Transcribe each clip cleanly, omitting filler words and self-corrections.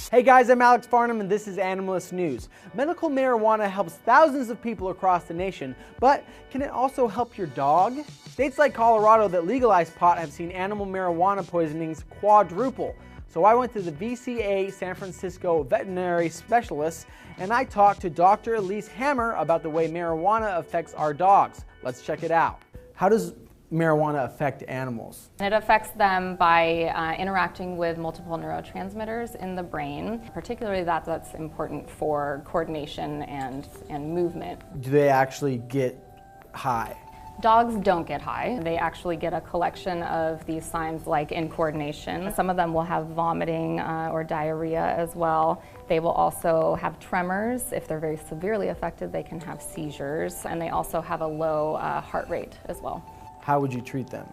Hey guys, I'm Alex Farnham and this is Animalist News. Medical marijuana helps thousands of people across the nation, but can it also help your dog? States like Colorado that legalize pot have seen animal marijuana poisonings quadruple. So I went to the VCA San Francisco veterinary specialists and I talked to Dr. Elise Hammer about the way marijuana affects our dogs. Let's check it out. How does marijuana affect animals? It affects them by interacting with multiple neurotransmitters in the brain, particularly that's important for coordination and movement. Do they actually get high? Dogs don't get high. They actually get a collection of these signs like incoordination. Some of them will have vomiting or diarrhea as well. They will also have tremors. If they're very severely affected, they can have seizures, and they also have a low heart rate as well. How would you treat them?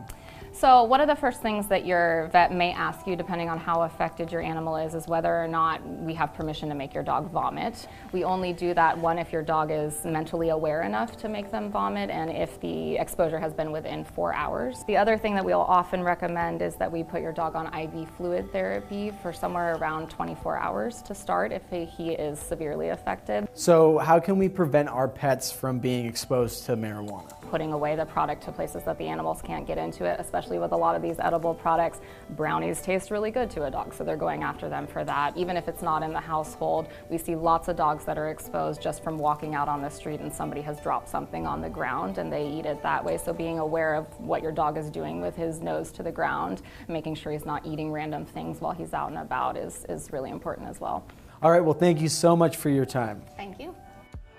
So one of the first things that your vet may ask you, depending on how affected your animal is whether or not we have permission to make your dog vomit. We only do that, one, if your dog is mentally aware enough to make them vomit and if the exposure has been within 4 hours. The other thing that we'll often recommend is that we put your dog on IV fluid therapy for somewhere around 24 hours to start if he is severely affected. So how can we prevent our pets from being exposed to marijuana? Putting away the product to places that the animals can't get into it, especially with a lot of these edible products. Brownies taste really good to a dog, so they're going after them for that. Even if it's not in the household, we see lots of dogs that are exposed just from walking out on the street and somebody has dropped something on the ground and they eat it that way. So being aware of what your dog is doing with his nose to the ground, making sure he's not eating random things while he's out and about is really important as well. All right, well, thank you so much for your time. Thank you.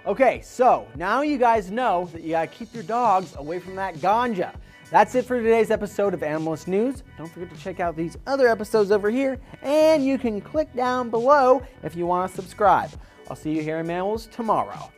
Okay, so now you guys know that you gotta keep your dogs away from that ganja. That's it for today's episode of Animalist News. Don't forget to check out these other episodes over here, and you can click down below if you want to subscribe. I'll see you here in Animals tomorrow.